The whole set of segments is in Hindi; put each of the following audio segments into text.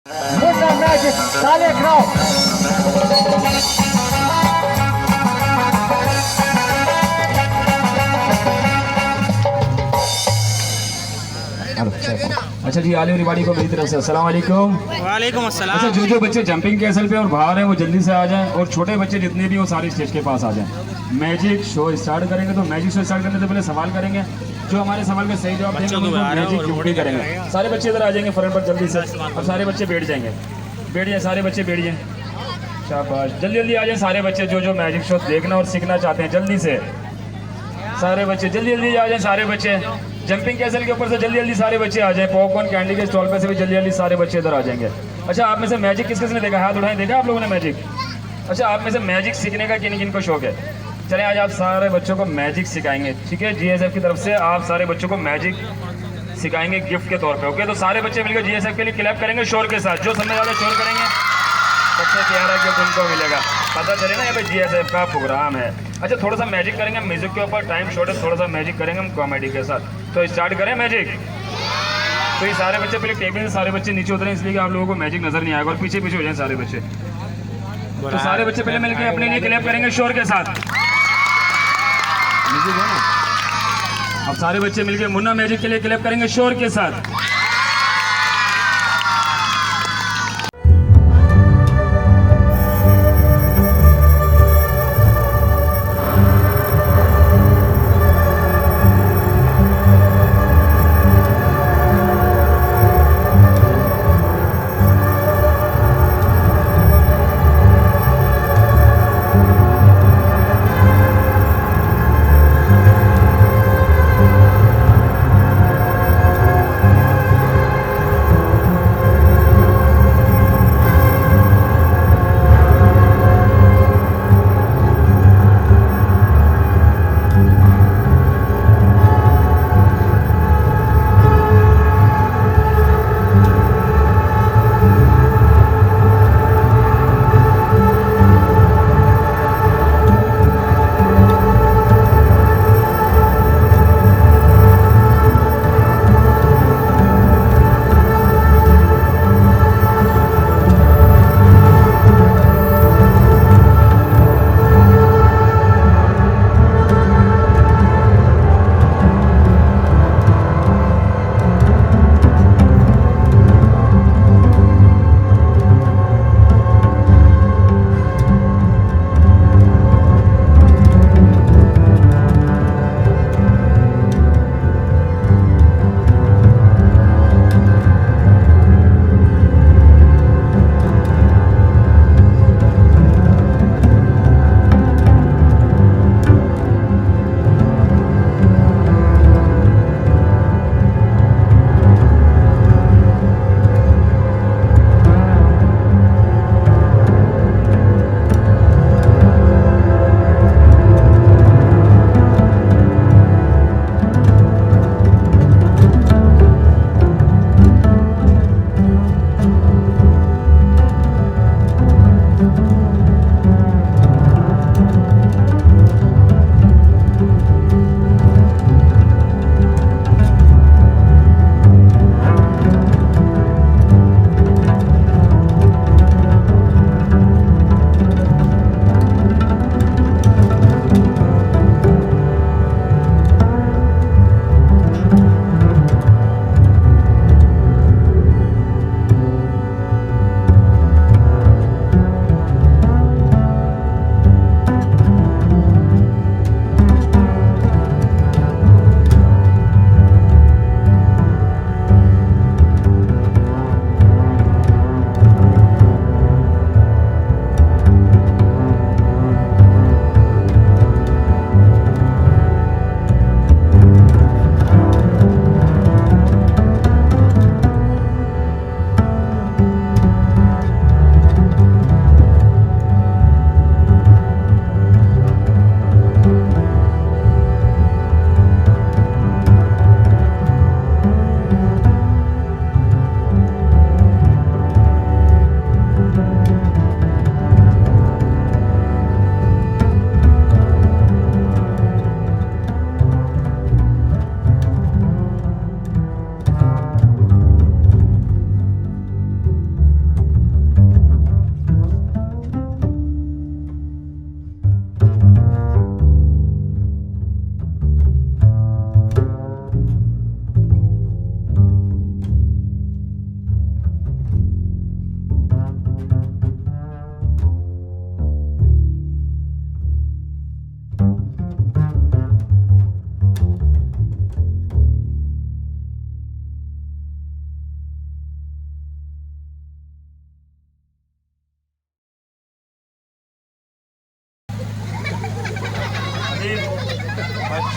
Mutter Magic, Talia Grau. अच्छा जी, आल एवरीबॉडी को मेरी तरफ से अस्सलाम वालेकुम। वालेकुम अस्सलाम। अच्छा, जो बच्चे जंपिंग कैसल पे और बाहर हैं वो जल्दी से आ जाएं, और छोटे बच्चे जितने भी वो सारे स्टेज के पास आ जाएं। मैजिक शो स्टार्ट करेंगे, तो मैजिक शो स्टार्ट करने से पहले सवाल करेंगे। जो हमारे सवाल का सही जवाब देंगे उनको मैजिक गिफ्ट करेंगे। सारे बच्चे इधर आ जाएंगे फ्रंट पर जल्दी से। अब सारे बच्चे बैठ जाएंगे, बैठ जाए सारे बच्चे, बैठ जाए। शाबाश, जल्दी जल्दी आ जाए सारे बच्चे जो मैजिक शो देखना और सीखना चाहते हैं, जल्दी से सारे बच्चे जल्दी जल्दी आ जाए। सारे बच्चे जंपिंग कैसल के ऊपर से जल्दी जल्दी सारे बच्चे आ जाए। पॉपकॉर्न कैंडी के स्टॉल पे से भी जल्दी जल्दी सारे बच्चे इधर आ जाएंगे। अच्छा, आप में से मैजिक किस किसने देखा? हाथ उठाएं, देखा आप लोगों ने मैजिक? अच्छा, आप में से मैजिक सीखने का किन किन को शौक है? चलें, आज आप सारे बच्चों को मैजिक सिखाएंगे, ठीक है? जीएसएफ की तरफ से आप सारे बच्चों को मैजिक सिखाएंगे गिफ्ट के तौर पे, ओके? तो सारे बच्चे मिलकर जीएसएफ के लिए क्लैप करेंगे शोर के साथ। जो सबसे ज़्यादा शोर करेंगे सबसे प्यारा गिफ्ट उनको मिलेगा। पता चले ना, ये भाई जीएसएफ का प्रोग्राम है। अच्छा, थोड़ा सा मैजिक करेंगे म्यूजिक के ऊपर, टाइम शॉर्ट है, थोड़ा सा मैजिक करेंगे हम कॉमेडी के साथ। तो स्टार्ट करें मैजिक। तो ये सारे बच्चे पहले टेबल से सारे बच्चे नीचे उतरे, इसलिए कि आप लोगों को मैजिक नजर नहीं आएगा, और पीछे पीछे हो जाए सारे बच्चे। तो सारे बच्चे पहले मिलकर अपने लिए क्लैप करेंगे शोर के साथ। म्यूजिक है ना? अब सारे बच्चे मिलकर मुन्ना मैजिक के लिए क्लैप करेंगे शोर के साथ।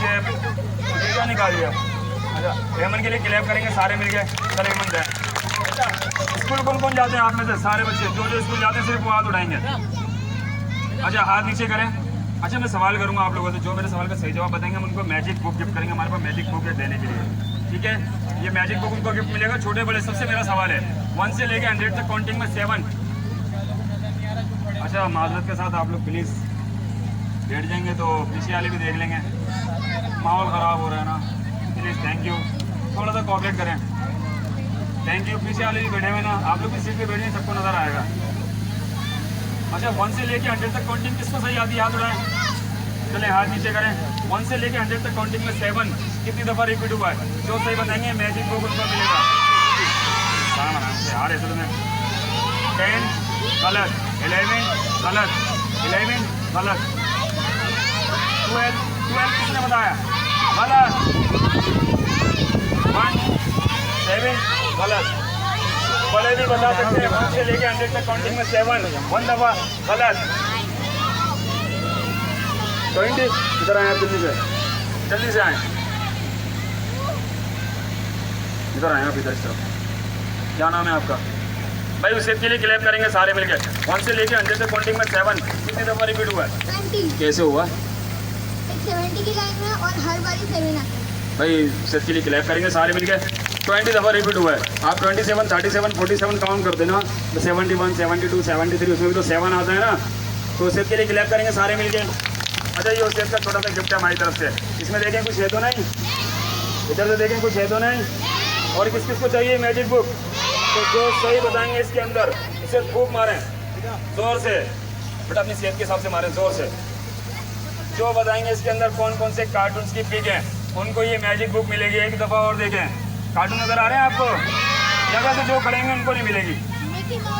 शेप क्या निकाल दिया। अच्छा हेमन के लिए क्लैप करेंगे सारे मिलके। चल हेमन जाए। अच्छा स्कूल कौन कौन जाते हैं आप में से? सारे बच्चे जो जो स्कूल जाते हैं सिर्फ वो हाथ उठाएंगे। अच्छा हाथ नीचे करें। अच्छा मैं सवाल करूंगा आप लोगों से, जो मेरे सवाल का सही जवाब बताएंगे हम उनको मैजिक बुक गिफ्ट करेंगे। हमारे पास मैजिक बुक है देने के लिए, ठीक है। ये मैजिक बुक उनको गिफ्ट मिलेगा, छोटे बड़े सबसे। मेरा सवाल है 1 से लेकर 100 तक काउंटिंग में 7। अच्छा माजरत के साथ आप लोग प्लीज़ बैठ जाएंगे तो पीछे वाले भी देख लेंगे, माहौल ख़राब हो रहा है ना। प्लीज़ थैंक यू, थोड़ा सा कोऑपरेट करें। Thank you. पीछे वाले भी बैठे हुए ना, आप लोग भी सीट पे बैठे सबको नज़र आएगा। अच्छा 1 से लेके 100 तक काउंटिंग किसको सही आती है? हाथ उठाएं। चलें हाथ नीचे करें। 1 से लेके 100 तक काउंटिंग में 7 कितनी दफ़ा रिपीट हुआ है? जो सही बताएंगे मैजिक बुक उनको मिलेगा। आराम से आ रहे थे तुम्हें। 10 गलत, 11 गलत, 11 गलत, 12 किसने बताया? गलत, 1 7 गलत। बड़े भी बता सकते हैं 1 से लेके 100 तक काउंटिंग में 7 1 दफ़ा गलत। 20 इधर आए आप जल्दी से आए, इधर आए आप इधर इस तरफ। क्या नाम है आपका? भाई उसे के लिए क्लैप करेंगे सारे मिलकर। 1 से लेके 100 तक काउंटिंग में 7 कितनी दफ़ा रिपीट हुआ है? 20। कैसे हुआ? 70 की लाइन में और हर बारी 7 आते हैं। भाई उसे के लिए क्लैप करेंगे सारे मिलकर। 20 दफ़ा रिपीट हुआ है। आप 27 37 47 काउंट करते ना, तो 71 72 73 उसमें भी तो 7 आता है ना। तो उसे के लिए क्लैप करेंगे सारे मिलकर। अच्छा ये उसे का छोटा सा गिफ्ट है हमारी तरफ से। इसमें देखें कुछ है तो नहीं, इधर से देखें कुछ है तो नहीं। और किस किस को चाहिए मैजिक बुक? तो जो सही बताएंगे इसके अंदर इसे फूंक मारें जोर से, बेटा अपनी सेहत के हिसाब से मारें जोर से। जो बताएंगे इसके अंदर कौन कौन से कार्टून्स की पिक है उनको ये मैजिक बुक मिलेगी। एक दफ़ा और देखें, कार्टून नजर आ रहे हैं आपको? जगह से जो खड़े होंगे उनको नहीं मिलेगी,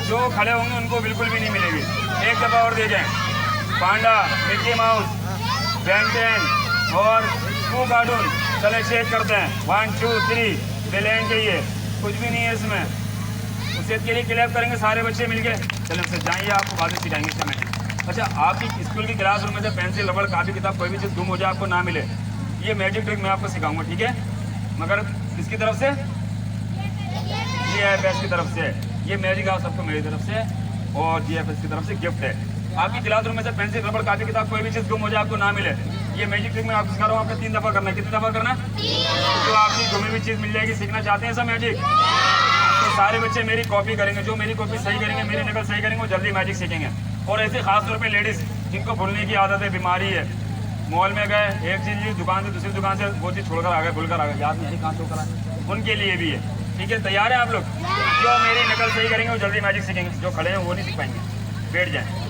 जो खड़े होंगे उनको बिल्कुल भी नहीं मिलेगी। एक दफ़ा और देखें, पांडा, मिक्की माउस, बेन 10 और 2 कार्टून। चले चेक करते हैं 1 2 3 विलेन चाहिए, कुछ भी नहीं है इसमें। उसे के लिए क्लैप करेंगे सारे बच्चे मिलके। चलो उससे जाइए, आपको बातें सिखाएंगे इससे मैंने। अच्छा आपकी स्कूल की क्लासरूम में से पेंसिल रबड़ कापी किताब कोई भी चीज़ गुम हो जाए आपको ना मिले, ये मैजिक ट्रिक मैं आपको सिखाऊंगा, ठीक है। मगर किसकी तरफ से? GFS की तरफ से। ये मैजिक आप सबको मेरी तरफ से और GFS की तरफ से गिफ्ट है। आपकी क्लासरूम में से पेंसिल रबड़ कापी किताब कोई भी चीज़ गुम हो जाए आपको ना मिले, ये मैजिक ट्रिक मैं आपको सिखा रहा हूँ। आपने 3 दफ़ा करना है। कितनी दफ़ा करना है? तो आपकी गुमी हुई चीज़ मिल जाएगी। सीखना चाहते हैं सब मैजिक? तो सारे बच्चे मेरी कॉपी करेंगे, जो मेरी कॉपी सही करेंगे, मेरी नकल सही करेंगे, वो जल्दी मैजिक सीखेंगे। और ऐसे खास तौर पे लेडीज़ जिनको भूलने की आदत है, बीमारी है, मॉल में गए एक चीज़ ली, दुकान से दूसरी दुकान से वो चीज़ छोड़कर आ गए, भूल कर आ गए, याद नहीं कहाँ छोड़कर आए, उनके लिए भी है, ठीक है। तैयार है आप लोग? जो मेरी नकल सही करेंगे वो जल्दी मैजिक सीखेंगे, जो खड़े हैं वो नहीं सीख पाएंगे। बैठ जाएँ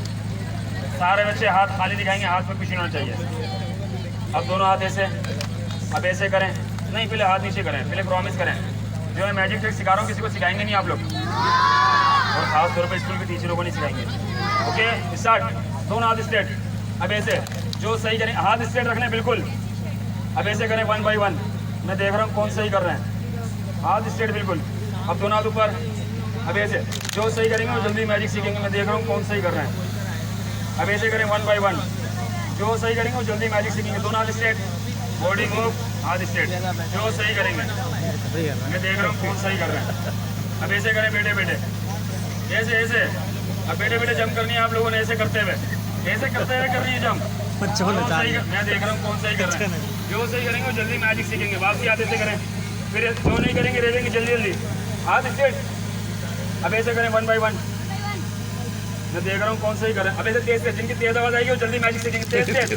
सारे बच्चे, हाथ खाली दिखाएंगे, हाथ में कुछ नहीं होना चाहिए। अब दोनों हाथ ऐसे, अब ऐसे करें, नहीं पहले हाथ नीचे करें, पहले प्रॉमिस करें। जो मैं मैजिक ट्रिक सिखा रहा हूँ किसी को सिखाएंगे नहीं आप लोग, और खास तौर पे स्कूल के टीचरों को नहीं सिखाएंगे। Okay start. दोनों हाथ स्ट्रेट। अब ऐसे जो सही करें, हाथ स्ट्रेट रखने बिल्कुल। अब ऐसे करें 1 बाई 1। मैं देख रहा हूँ कौन सही कर रहे हैं, हाथ स्ट्रेट बिल्कुल। अब दोनों हाथ ऊपर। अब ऐसे जो सही करेंगे वो जल्दी मैजिक सीखेंगे। मैं देख रहा हूँ कौन सही कर रहे हैं। अब ऐसे करें 1 बाई 1। जो सही करेंगे वो जल्दी मैजिक सीखेंगे। दोनों हाथ स्ट्रेट, बॉडी मूव, हाथ स्ट्रेट। जो सही करेंगे, मैं देख रहा हूँ कौन सही कर रहे हैं। अब ऐसे करें बेटे बेटे, ऐसे ऐसे। अब बेटे बेटे जंप करनी है आप लोगों ने, ऐसे करते हुए, ऐसे करते हुए कर रही है जंप। मैं देख रहा हूँ कौन सही कर रहे हैं। जो सही करेंगे वो जल्दी मैजिक सीखेंगे। वापसी हाथ ऐसे करें, फिर जो नहीं करेंगे रह जाएंगे जल्दी जल्दी। हाथ स्ट्रेट। अब ऐसे करें 1 बाई 1। मैं देख रहा हूँ कौन सही कर रहे हैं। अब ऐसे तेज तेज, जिनकी तेज आवाज़ आएगी वो जल्दी मैजिक सीखेंगे। तेज तेज,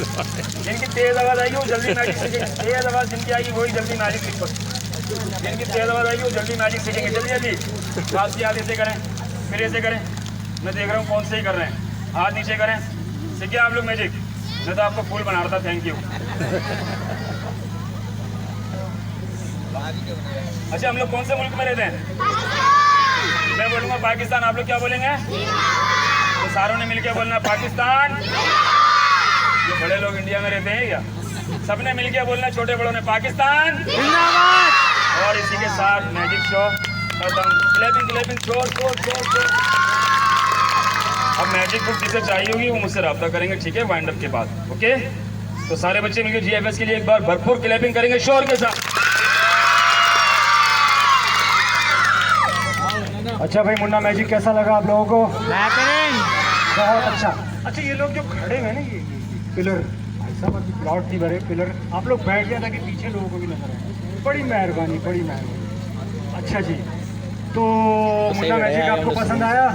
जिनकी तेज आवाज़ आएगी वो जल्दी मैजिक सीखेंगे। तेज आवाज़ जिनकी आएगी वही जल्दी मैजिक सीखेंगे। जिनकी तेज आवाज़ आएगी वो जल्दी मैजिक सीखेंगे। जल्दी जल्दी वापसी हाथ ऐसे करें, फिर ऐसे करें। मैं देख रहा हूँ कौन सही कर रहे हैं। हाथ नीचे करें। सीखिए आप लोग मैजिक, मैं तो आपको फूल बना रहा था। Thank you. अच्छा हम लोग कौन से मुल्क में रहते हैं? मैं बोलूँगा पाकिस्तान, आप लोग क्या बोलेंगे? तो सारों ने मिलकर बोलना पाकिस्तान। ये बड़े लोग इंडिया में रहते हैं क्या? सबने मिलकर बोलना, छोटे बड़ों ने पाकिस्तान जिंदाबाद। और इसी के साथ मैजिक शो खत्म। क्लैपिंग क्लैपिंग, शोर शोर शोर शोर। अब मैजिक बुक जिसे चाहिए होगी वो मुझसे रब्ता करेंगे, ठीक है, वाइंड अप के बाद। ओके तो सारे बच्चे मिलकर जीएफएस के लिए एक बार भरपूर क्लैपिंग करेंगे शोर के साथ। अच्छा भाई, मुन्ना मैजिक कैसा लगा आप लोगों को? बेहतरीन। बहुत अच्छा। अच्छा, ये लोग जो खड़े हैं ना, ये पिलर, भाई साहब अभी प्लॉट नहीं भरे, पिलर आप लोग बैठ जाए ताकि पीछे लोगों को भी नजर आए। बड़ी मेहरबानी, बड़ी मेहरबानी। अच्छा जी, तो मुन्ना मैजिक आपको पसंद आया?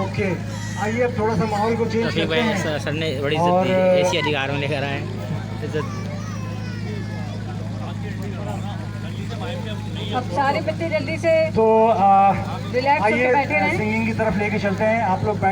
ओके, आइए अब थोड़ा सा माहौल को चेंज करते हैं। सर ने बड़ी और एसी अधिकार में लेकर आए इज्जत। अब सारे बच्चे जल्दी से तो रिलैक्स होकर आइए बैठे रहें। सिंगिंग की तरफ लेके चलते हैं। आप लोग बैठ